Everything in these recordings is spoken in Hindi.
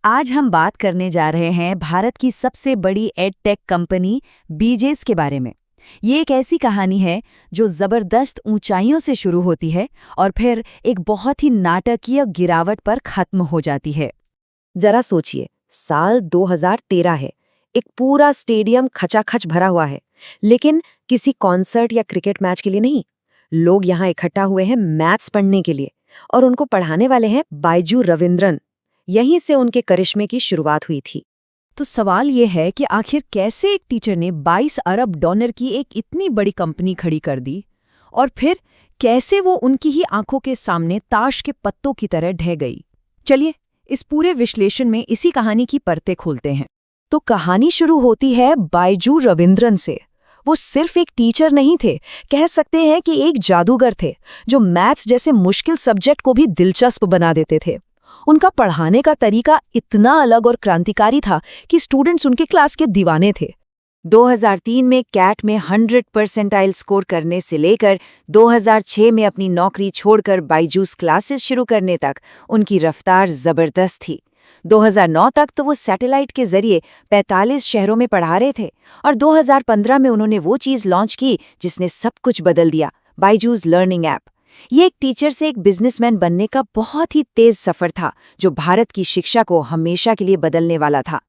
आज हम बात करने जा रहे हैं भारत की सबसे बड़ी एडटेक कंपनी बीजेस के बारे में। ये एक ऐसी कहानी है जो जबरदस्त ऊंचाइयों से शुरू होती है और फिर एक बहुत ही नाटकीय गिरावट पर खत्म हो जाती है। जरा सोचिए, साल 2013 है। एक पूरा स्टेडियम खचाखच भरा हुआ है, लेकिन किसी कॉन्सर्ट या क्रिकेट मैच के लिए नहीं। लोग यहाँ इकट्ठा हुए हैं मैथ्स पढ़ने के लिए, और उनको पढ़ाने वाले हैं बायजू रविंद्रन। यहीं से उनके करिश्मे की शुरुआत हुई थी। तो सवाल ये है कि आखिर कैसे एक टीचर ने 22 अरब डॉलर की एक इतनी बड़ी कंपनी खड़ी कर दी, और फिर कैसे वो उनकी ही आंखों के सामने ताश के पत्तों की तरह ढह गई। चलिए इस पूरे विश्लेषण में इसी कहानी की परतें खोलते हैं। तो कहानी शुरू होती है बायजू रविंद्रन से। वो सिर्फ एक टीचर नहीं थे, कह सकते हैं कि एक जादूगर थे जो मैथ्स जैसे मुश्किल सब्जेक्ट को भी दिलचस्प बना देते थे। उनका पढ़ाने का तरीका इतना अलग और क्रांतिकारी था कि स्टूडेंट्स उनके क्लास के दीवाने थे। 2003 में कैट में 100 परसेंटाइल स्कोर करने से लेकर 2006 में अपनी नौकरी छोड़कर बायजूस क्लासेस शुरू करने तक उनकी रफ्तार जबरदस्त थी। 2009 तक तो वो सैटेलाइट के जरिए 45 शहरों में पढ़ा रहे थे, और 2015 में उन्होंने वो चीज़ लॉन्च की जिसने सब कुछ बदल दिया, बायजूस लर्निंग ऐप। ये एक टीचर से एक बिजनेसमैन बनने का बहुत ही तेज सफर था, जो भारत की शिक्षा को हमेशा के लिए बदलने वाला था।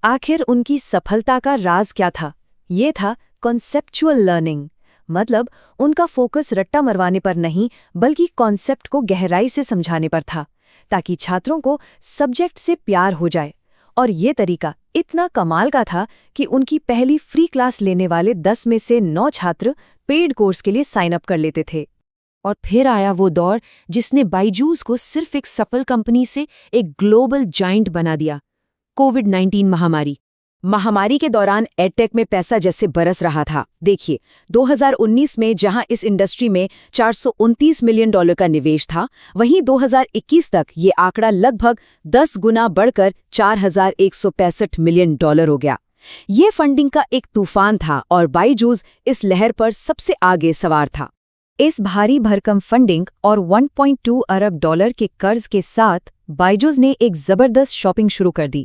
आखिर उनकी सफलता का राज क्या था? ये था कॉन्सेप्चुअल लर्निंग। मतलब उनका फोकस रट्टा मरवाने पर नहीं, बल्कि कॉन्सेप्ट को गहराई से समझाने पर था, ताकि छात्रों को सब्जेक्ट से प्यार हो जाए। और ये तरीका इतना कमाल का था कि उनकी पहली फ्री क्लास लेने वाले 10 में से 9 छात्र पेड कोर्स के लिए साइन अप कर लेते थे। और फिर आया वो दौर जिसने बायजूस को सिर्फ एक सफल कंपनी से एक ग्लोबल जाइंट बना दिया, कोविड-19 महामारी के दौरान एडटेक में पैसा जैसे बरस रहा था। देखिए, 2019 में जहां इस इंडस्ट्री में $429 मिलियन का निवेश था, वहीं 2021 तक ये आंकड़ा लगभग 10 गुना बढ़कर $4,165 मिलियन हो गया। ये फंडिंग का एक तूफान था और बायजूस इस लहर पर सबसे आगे सवार था। इस भारी भरकम फंडिंग और 1.2 अरब डॉलर के कर्ज के साथ बायजूस ने एक जबरदस्त शॉपिंग शुरू कर दी।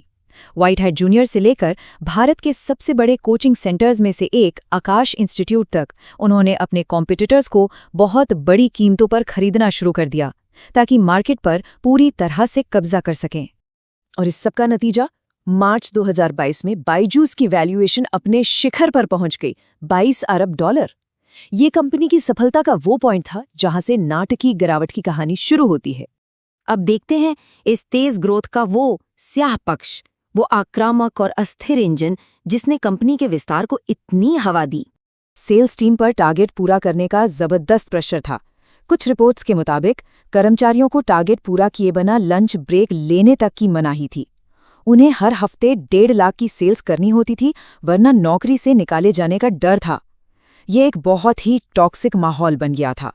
व्हाइट हैट जूनियर से लेकर भारत के सबसे बड़े कोचिंग सेंटर्स में से एक आकाश इंस्टीट्यूट तक उन्होंने अपने कॉम्पिटिटर्स को बहुत बड़ी कीमतों पर खरीदना शुरू कर दिया, ताकि मार्केट पर पूरी तरह से कब्जा कर सकें। और इस सब का नतीजा, मार्च 2022 में बायजूस की वैल्यूएशन अपने शिखर पर पहुंच गई, 22 अरब डॉलर। ये कंपनी की सफलता का वो पॉइंट था जहां से नाटकीय गिरावट की कहानी शुरू होती है। अब देखते हैं इस तेज ग्रोथ का वो स्याह पक्ष, वो आक्रामक और अस्थिर इंजन जिसने कंपनी के विस्तार को इतनी हवा दी। सेल्स टीम पर टारगेट पूरा करने का जबरदस्त प्रेशर था। कुछ रिपोर्ट्स के मुताबिक कर्मचारियों को टारगेट पूरा किए बिना लंच ब्रेक लेने तक की मनाही थी। उन्हें हर हफ्ते 1.5 लाख की सेल्स करनी होती थी, वरना नौकरी से निकाले जाने का डर था। ये एक बहुत ही टॉक्सिक माहौल बन गया था।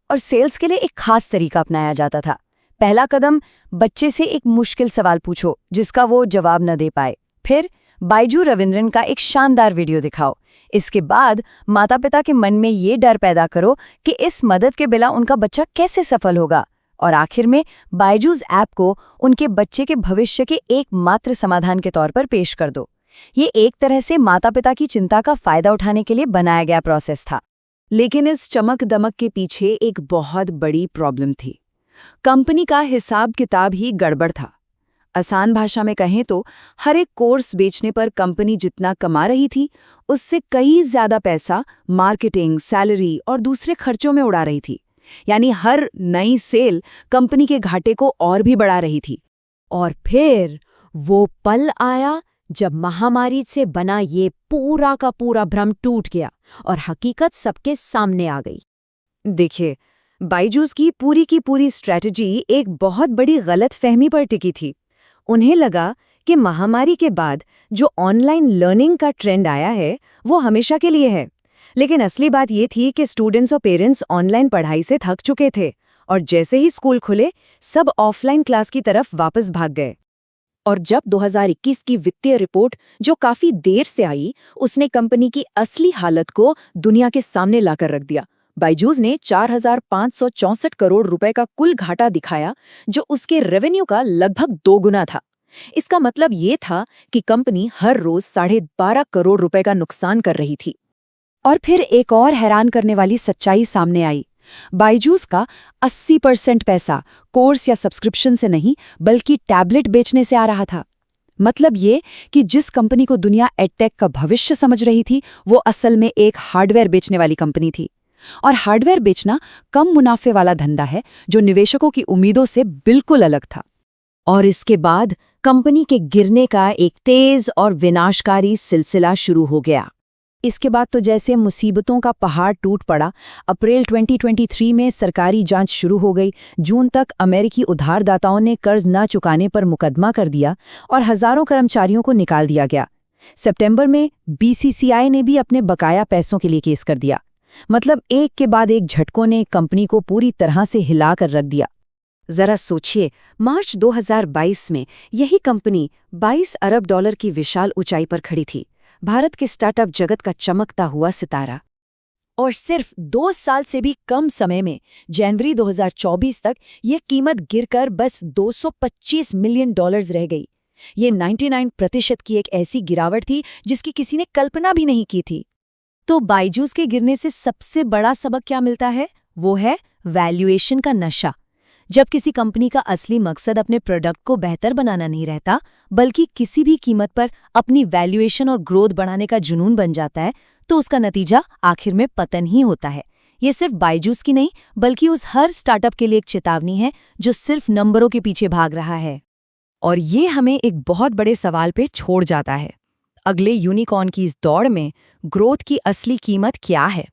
और सेल्स के लिए एक खास तरीका अपनाया जाता था। पहला कदम, बच्चे से एक मुश्किल सवाल पूछो जिसका वो जवाब न दे पाए। फिर बायजू रविंद्रन का एक शानदार वीडियो दिखाओ। इसके बाद माता पिता के मन में ये डर पैदा करो कि इस मदद के बिना उनका बच्चा कैसे सफल होगा। और आखिर में बायजूस ऐप को उनके बच्चे के भविष्य के एकमात्र समाधान के तौर पर पेश कर दो। ये एक तरह से माता पिता की चिंता का फायदा उठाने के लिए बनाया गया प्रोसेस था। लेकिन इस चमक दमक के पीछे एक बहुत बड़ी प्रॉब्लम थी। कंपनी का हिसाब किताब ही गड़बड़ था। आसान भाषा में कहें तो हर एक कोर्स बेचने पर कंपनी जितना कमा रही थी, उससे कई ज्यादा पैसा मार्केटिंग, सैलरी और दूसरे खर्चों में उड़ा रही थी। यानी हर नई सेल कंपनी के घाटे को और भी बढ़ा रही थी। और फिर वो पल आया जब महामारी से बना ये पूरा का पूरा भ्रम टूट गया और हकीकत सबके सामने आ गई। देखिए, बायजूस की पूरी स्ट्रैटेजी एक बहुत बड़ी गलतफहमी पर टिकी थी। उन्हें लगा कि महामारी के बाद जो ऑनलाइन लर्निंग का ट्रेंड आया है वो हमेशा के लिए है। लेकिन असली बात ये थी कि स्टूडेंट्स और पेरेंट्स ऑनलाइन पढ़ाई से थक चुके थे, और जैसे ही स्कूल खुले सब ऑफलाइन क्लास की तरफ वापस भाग गए। और जब 2021 की वित्तीय रिपोर्ट, जो काफी देर से आई, उसने कंपनी की असली हालत को दुनिया के सामने लाकर रख दिया। बायजूस ने 4,564 करोड़ रुपए का कुल घाटा दिखाया, जो उसके रेवेन्यू का लगभग 2 गुना था। इसका मतलब ये था कि कंपनी हर रोज 12.5 करोड़ रुपए का नुकसान कर रही थी। और फिर एक और हैरान करने वाली सच्चाई सामने आई। बायजूस का 80% पैसा कोर्स या सब्सक्रिप्शन से नहीं बल्कि टैबलेट बेचने से आ रहा था। मतलब ये कि जिस कंपनी को दुनिया एडटेक का भविष्य समझ रही थी, वो असल में एक हार्डवेयर बेचने वाली कंपनी थी। और हार्डवेयर बेचना कम मुनाफे वाला धंधा है जो निवेशकों की उम्मीदों से बिल्कुल अलग था। और इसके बाद कंपनी के गिरने का एक तेज और विनाशकारी सिलसिला शुरू हो गया। इसके बाद तो जैसे मुसीबतों का पहाड़ टूट पड़ा। अप्रैल 2023 में सरकारी जांच शुरू हो गई। जून तक अमेरिकी उधारदाताओं ने कर्ज न चुकाने पर मुकदमा कर दिया और हजारों कर्मचारियों को निकाल दिया गया। सितंबर में बीसीसीआई ने भी अपने बकाया पैसों के लिए केस कर दिया। मतलब एक के बाद एक झटकों ने कंपनी को पूरी तरह से हिला कर रख दिया। जरा सोचिए, मार्च 2022 में यही कंपनी $22 अरब की विशाल ऊंचाई पर खड़ी थी, भारत के स्टार्टअप जगत का चमकता हुआ सितारा। और सिर्फ 2 साल से भी कम समय में जनवरी 2024 तक यह कीमत गिरकर बस $225 मिलियन रह गई। ये 99% की एक ऐसी गिरावट थी जिसकी किसी ने कल्पना भी नहीं की थी। तो बायजूस के गिरने से सबसे बड़ा सबक क्या मिलता है? वो है वैल्यूएशन का नशा। जब किसी कंपनी का असली मकसद अपने प्रोडक्ट को बेहतर बनाना नहीं रहता, बल्कि किसी भी कीमत पर अपनी वैल्यूएशन और ग्रोथ बढ़ाने का जुनून बन जाता है, तो उसका नतीजा आखिर में पतन ही होता है। ये सिर्फ बायजूस की नहीं, बल्कि उस हर स्टार्टअप के लिए एक चेतावनी है जो सिर्फ नंबरों के पीछे भाग रहा है। और ये हमें एक बहुत बड़े सवाल पे छोड़ जाता है। अगले यूनिकॉर्न की इस दौड़ में ग्रोथ की असली कीमत क्या है?